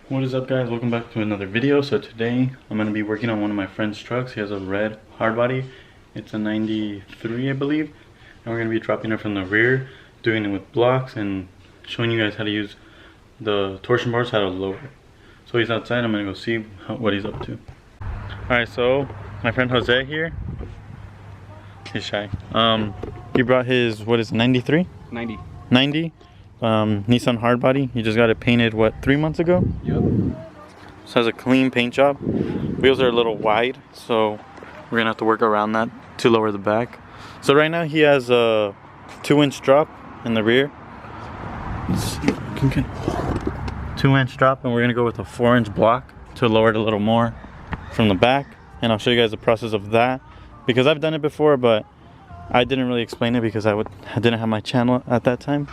What is up, guys? Welcome back to another video. So today I'm going to be working on one of my friend's trucks. He has a red hardbody. It's a 93, I believe, and we're going to be dropping it from the rear, doing it with blocks and showing you guys how to use the torsion bars, how to lower it. So he's outside. I'm going to go see what he's up to. Alright, so my friend Jose here, he's shy. He brought his, what is it, 93? 90. Nissan hardbody. He just got it painted, what, 3 months ago? Yep. So it has a clean paint job. Wheels are a little wide, so we're gonna have to work around that to lower the back. So right now he has a 2-inch drop in the rear. 2-inch drop, and we're gonna go with a 4-inch block to lower it a little more from the back. And I'll show you guys the process of that, because I've done it before, but I didn't really explain it because I didn't have my channel at that time,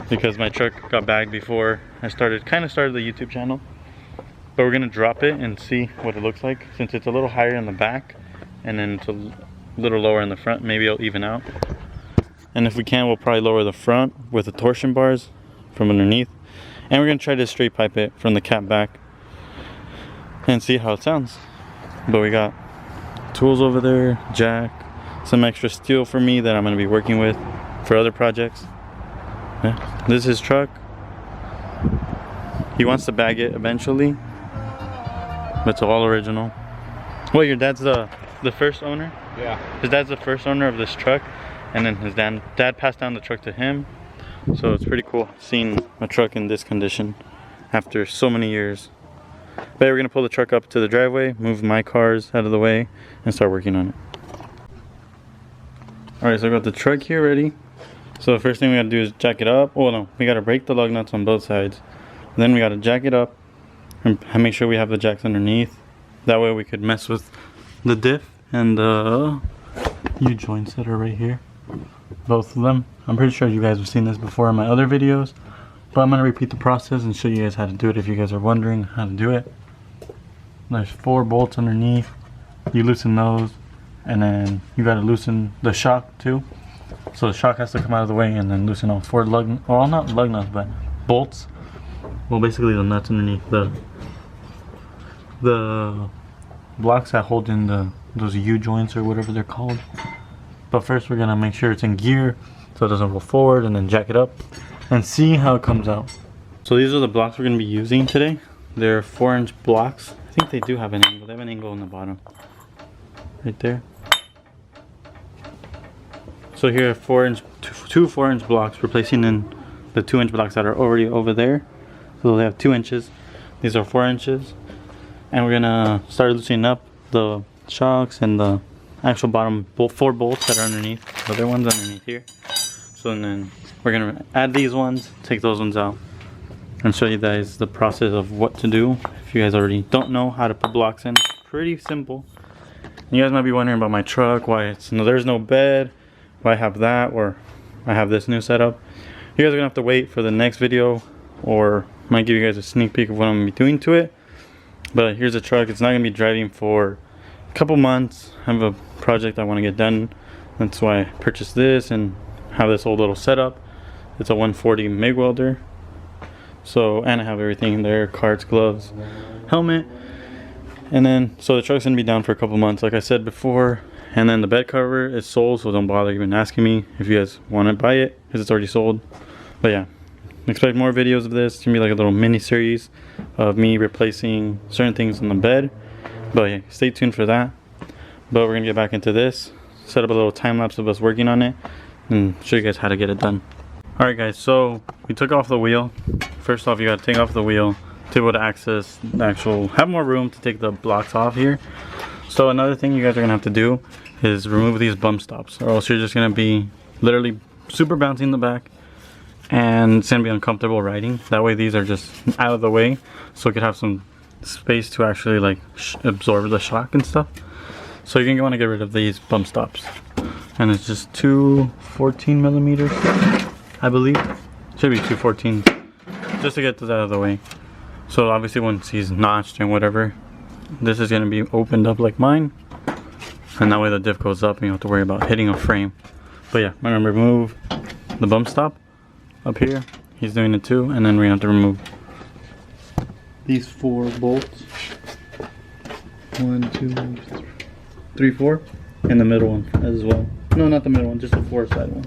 because my truck got bagged before I started the YouTube channel. But we're gonna drop it and see what it looks like, since it's a little higher in the back and then it's a little lower in the front. Maybe it'll even out. And if we can, we'll probably lower the front with the torsion bars from underneath, and we're gonna try to straight pipe it from the cap back and see how it sounds. But we got tools over there, jack, some extra steel for me that I'm gonna be working with for other projects. Yeah. This is his truck. He wants to bag it eventually, but it's all original. Well, your dad's the first owner? Yeah. His dad's the first owner of this truck, and then his dad passed down the truck to him. So it's pretty cool seeing a truck in this condition after so many years. But we're gonna pull the truck up to the driveway, move my cars out of the way, and start working on it. Alright, so I got the truck here ready. So the first thing we gotta do is jack it up. Oh no, we gotta break the lug nuts on both sides. Then we gotta jack it up and make sure we have the jacks underneath. That way we could mess with the diff and the U-joints that are right here. Both of them. I'm pretty sure you guys have seen this before in my other videos, but I'm gonna repeat the process and show you guys how to do it if you guys are wondering how to do it. There's 4 bolts underneath. You loosen those, and then you gotta loosen the shock too. So the shock has to come out of the way, and then loosen all 4 well, not lug nuts, but bolts. Well, basically the nuts underneath the blocks that hold in those U-joints or whatever they're called. But first we're gonna make sure it's in gear so it doesn't roll forward, and then jack it up and see how it comes out. So these are the blocks we're gonna be using today. They're 4-inch blocks. I think they do have an angle. They have an angle in the bottom right there. So here are 2 4-inch blocks, replacing in the 2-inch blocks that are already over there. So they have 2 inches. These are 4 inches. And we're gonna start loosening up the shocks and the actual bottom 4 bolts that are underneath. The other ones underneath here. So then we're gonna add these ones, take those ones out, and show you guys the process of what to do. If you guys already don't know how to put blocks in, pretty simple. And you guys might be wondering about my truck, why there's no bed. I have that, or I have this new setup. You guys are gonna have to wait for the next video, or might give you guys a sneak peek of what I'm gonna be doing to it. But here's the truck. It's not gonna be driving for a couple months. I have a project I want to get done. That's why I purchased this and have this whole little setup. It's a 140 MIG welder. So, and I have everything in there: carts, gloves, helmet. And then, so the truck's gonna be down for a couple months, like I said before. And then the bed cover is sold, so don't bother even asking me if you guys want to buy it, because it's already sold. But yeah, expect more videos of this. It's gonna be like a little mini series of me replacing certain things on the bed. But yeah, stay tuned for that. But we're gonna get back into this, set up a little time lapse of us working on it, and show you guys how to get it done. Alright guys, so we took off the wheel. First off, you gotta take off the wheel to be able to access the have more room to take the blocks off here. So another thing you guys are gonna have to do is remove these bump stops, or else you're just gonna be literally super bouncy in the back, and it's gonna be uncomfortable riding. That way these are just out of the way, so it could have some space to actually like absorb the shock and stuff. So you're gonna want to get rid of these bump stops, and it's just 2 14mm, I believe. Should be 2 14, just to get this out of the way. So obviously once he's notched and whatever, this is gonna be opened up like mine, and that way the diff goes up and you don't have to worry about hitting a frame. But yeah, I'm gonna remove the bump stop up here. He's doing it too, and then we have to remove these 4 bolts. 1, 2, 3, 4. And the middle one as well. No, not the middle one, just the 4 side one.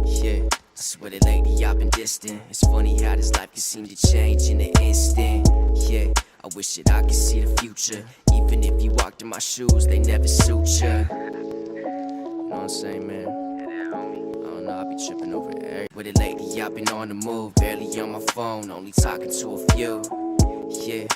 Yeah, I swear that lately I've been distant. It's funny how this life can seem to change in an instant. Yeah, I wish that I could see the future. Even if you walked in my shoes, they never suit you. You know what I'm saying, man? I don't know, I be tripping over every. With it lately, I've been on the move, barely on my phone, only talking to a few. Yeah,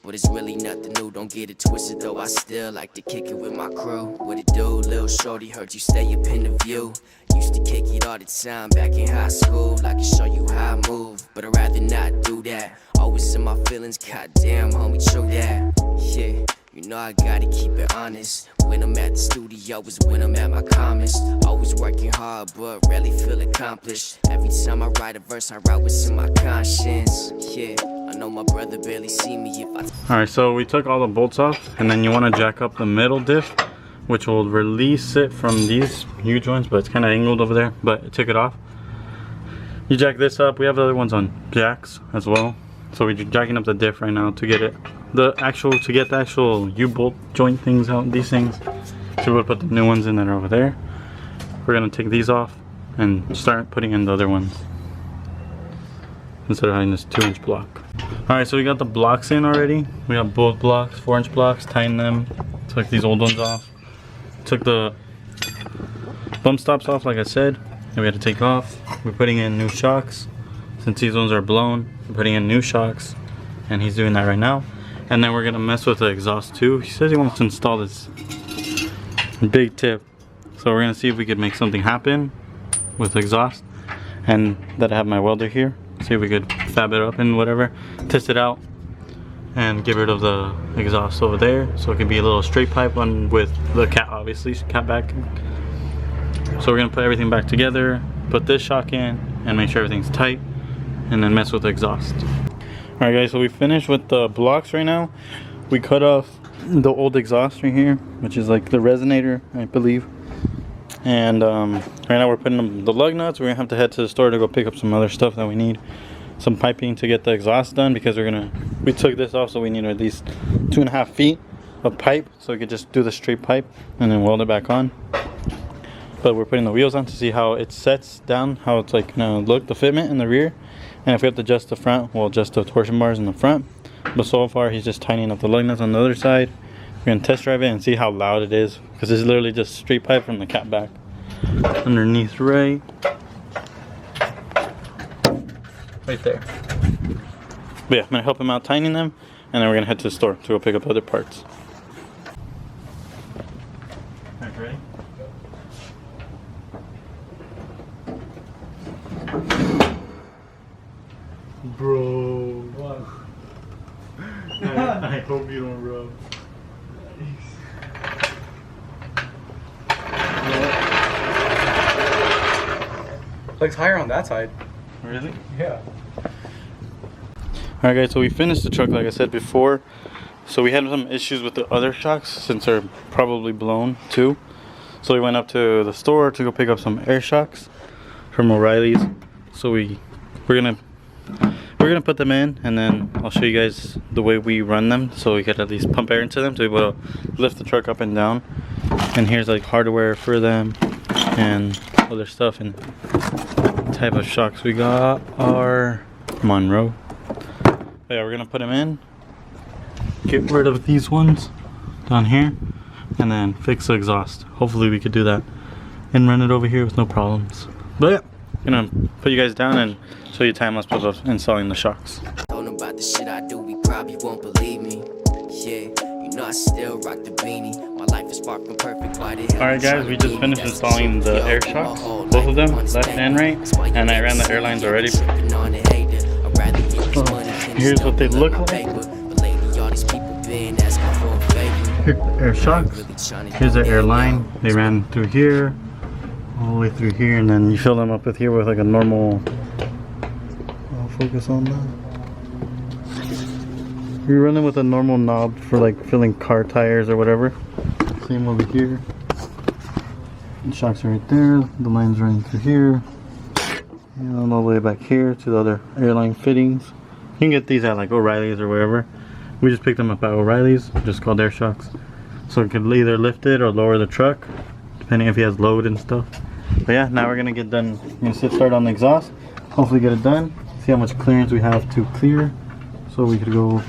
but it's really nothing new, don't get it twisted though. I still like to kick it with my crew. What it do, little shorty, heard you stay up in the view. Used to kick it all the time back in high school. I can show you how I move, but I'd rather not do that. Always in my feelings, goddamn, homie, true that. Yeah, you know I gotta keep it honest. When I'm at the studio is when I'm at my calmest. Always working hard, but rarely feel accomplished. Every time I write a verse, I write what's in my conscience. Yeah, I know my brother barely see me if I... Alright, so we took all the bolts off, and then you want to jack up the middle diff, which will release it from these huge ones, but it's kind of angled over there, but it took it off. You jack this up. We have the other ones on jacks as well, so we're jacking up the diff right now to get it to get the actual U-bolt joint things out, these things. So we'll put the new ones in that are over there. We're gonna take these off and start putting in the other ones instead of having this 2-inch block. Alright, so we got the blocks in already. We got both blocks, 4-inch blocks, tightened them, took these old ones off, took the bump stops off like I said, and we had to take off. We're putting in new shocks. Since these ones are blown, we're putting in new shocks, and he's doing that right now. And then we're gonna mess with the exhaust too. He says he wants to install this big tip, so we're gonna see if we could make something happen with exhaust, and that I have my welder here. See if we could fab it up and whatever, test it out, and get rid of the exhaust over there, so it can be a little straight pipe one with the cat, obviously cat back. So we're gonna put everything back together, put this shock in, and make sure everything's tight, and then mess with the exhaust. Alright guys, so we finished with the blocks right now. We cut off the old exhaust right here, which is like the resonator, I believe. And right now we're putting the lug nuts. We're gonna have to head to the store to go pick up some other stuff that we need. Some piping to get the exhaust done, because we took this off, so we need at least 2.5 feet of pipe, so we could just do the straight pipe and then weld it back on. But we're putting the wheels on to see how it sets down, how it's like gonna look, the fitment in the rear. And if we have to adjust the front, we'll adjust the torsion bars in the front. But so far, he's just tightening up the lug nuts on the other side. We're gonna test drive it and see how loud it is, because it's literally just straight pipe from the cat back. Underneath right there. But yeah, I'm gonna help him out tightening them, and then we're gonna head to the store to go pick up other parts. Alright, ready? Bro, what? I hope you don't rub. Looks higher on that side. Really? Yeah. Alright guys, so we finished the truck like I said before. So we had some issues with the other shocks since they're probably blown too. So we went up to the store to go pick up some air shocks from O'Reilly's. So we're gonna put them in, and then I'll show you guys the way we run them, so we could at least pump air into them to be able to lift the truck up and down. And here's like hardware for them and other stuff, and type of shocks we got are Monroe. But yeah, we're gonna put them in, get rid of these ones down here, and then fix the exhaust. Hopefully we could do that and run it over here with no problems. But yeah, I'm gonna put you guys down and show you time lapse of installing the shocks. Don't know about the shit I do, we probably won't believe me. Yeah, you know I still rock the beanie. My life is far from perfect. Alright guys, we just finished installing the air shocks, both of them, left and right, and I ran the airlines already. Here's what they look like. Here's the air shocks. Here's the air line. They ran through here, all the way through here, and then you fill them up with here with like a normal. I'll focus on that. We're running with a normal knob for like filling car tires or whatever. Same over here. The shocks are right there. The line's running through here. And all the way back here to the other airline fittings. You can get these at like O'Reilly's or wherever. We just picked them up at O'Reilly's, just called air shocks. So it could either lift it or lower the truck, depending if he has load and stuff. But yeah, now we're gonna get done. We're gonna start on the exhaust. Hopefully get it done. See how much clearance we have to clear. So we could go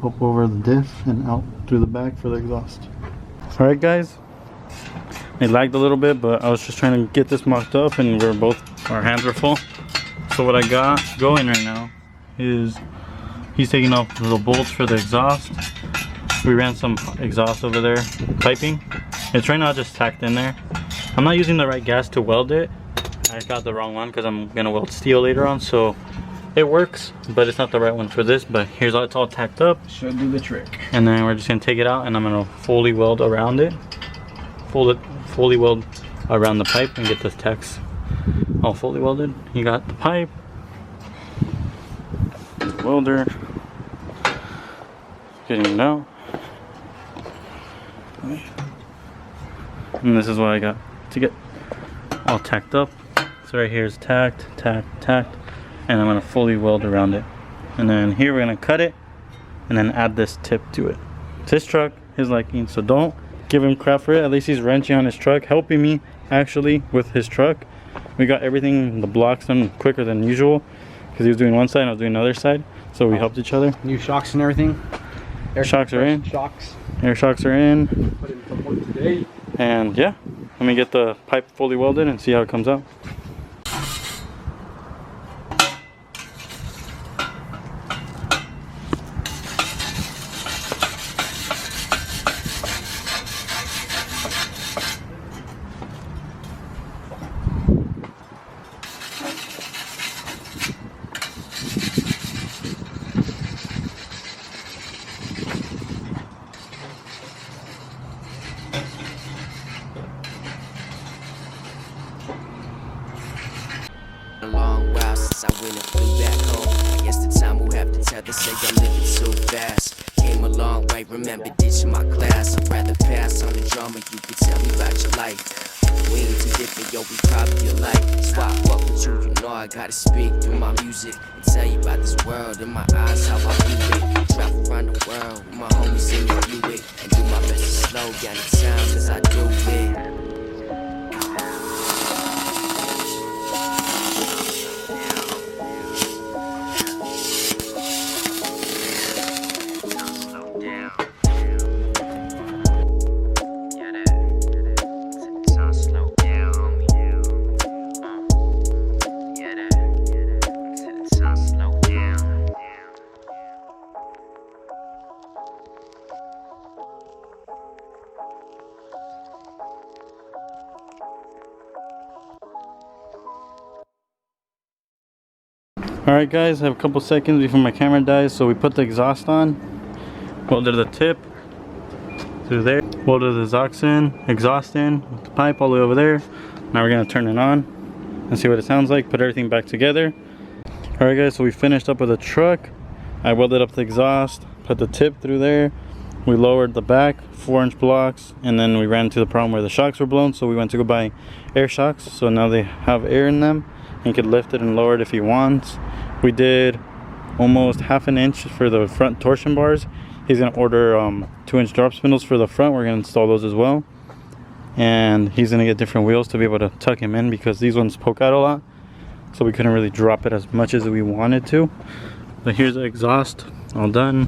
up over the diff and out through the back for the exhaust. Alright guys. It lagged a little bit, but I was just trying to get this mocked up and our hands were full. So what I got going right now is he's taking off the bolts for the exhaust. We ran some exhaust over there, piping. It's right now just tacked in there. I'm not using the right gas to weld it. I got the wrong one because I'm gonna weld steel later on, so it works, but it's not the right one for this. But here's how it's all tacked up. Should do the trick. And then we're just gonna take it out and I'm gonna fully weld around it. Fully weld around the pipe and get the tacks all fully welded. You got the pipe, the welder, getting it out. And this is what I got to get all tacked up. So right here is tacked, tacked, and I'm gonna fully weld around it. And then here we're gonna cut it and then add this tip to it. It's his truck, his liking, so don't give him crap for it. At least he's wrenching on his truck, helping me actually with his truck. We got everything, the blocks done quicker than usual because he was doing one side and I was doing the other side. So we helped each other. New shocks and everything. Air shocks are in. Shocks. Air shocks are in. Put in some work today. And yeah, let me get the pipe fully welded and see how it comes out. A long while since I went and flew back home. I guess the time will have to tell. They say I'm living so fast. Came a long way, remember ditching my class. I'd rather pass on the drama. You can tell me about your life. We ain't too different, yo, we probably alike. That's why I fuck with you, you know I gotta speak through my music and tell you about this world in my eyes, how I view it. Travel around the world with my homies in the Buick and do my best to slow down the time, cause I do it. Alright guys, I have a couple seconds before my camera dies, so we put the exhaust on, welded the tip through there, welded the exhaust in with the pipe all the way over there. Now we're going to turn it on and see what it sounds like, put everything back together. Alright guys, so we finished up with the truck. I welded up the exhaust, put the tip through there, we lowered the back 4-inch blocks, and then we ran into the problem where the shocks were blown, so we went to go buy air shocks. So now they have air in them. He could lift it and lower it if he wants. We did almost ½ an inch for the front torsion bars. He's gonna order 2-inch drop spindles for the front. We're gonna install those as well. And he's gonna get different wheels to be able to tuck him in because these ones poke out a lot. So we couldn't really drop it as much as we wanted to. But here's the exhaust, all done.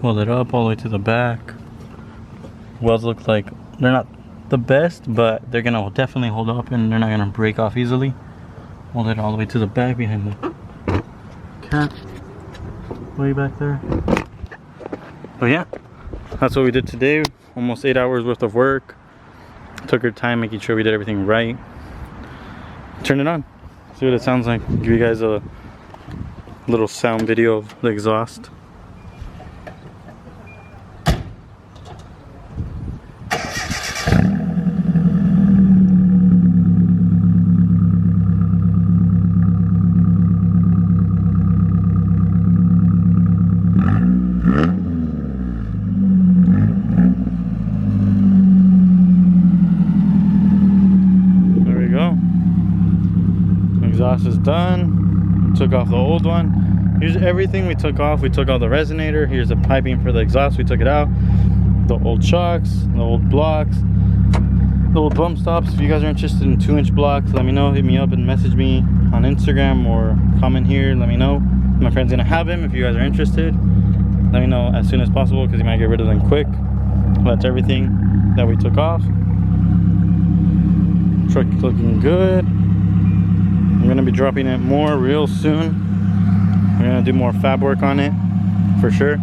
Weld it up all the way to the back. Welds look like they're not the best, but they're gonna definitely hold up and they're not gonna break off easily. Hold it all the way to the back behind the cat way back there. But yeah, that's what we did today. Almost 8 hours worth of work. Took our time making sure we did everything right. Turn it on, see what it sounds like. Give you guys a little sound video of the exhaust. Exhaust is done. Took off the old one. Here's everything we took off. We took out the resonator. Here's the piping for the exhaust. We took it out. The old shocks, the old blocks, the old bump stops. If you guys are interested in 2-inch blocks, let me know. Hit me up and message me on Instagram or comment here. Let me know. My friend's gonna have him if you guys are interested. Let me know as soon as possible because he might get rid of them quick. That's everything that we took off. Truck looking good. I'm gonna be dropping it more real soon. We're gonna do more fab work on it for sure.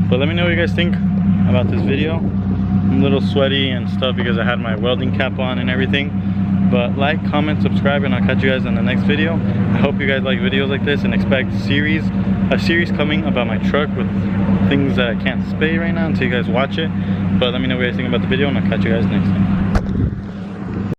But let me know what you guys think about this video. I'm a little sweaty and stuff because I had my welding cap on and everything. But like, comment, subscribe, and I'll catch you guys in the next video. I hope you guys like videos like this and expect a series coming about my truck with things that I can't say right now until you guys watch it. But let me know what you guys think about the video and I'll catch you guys next time.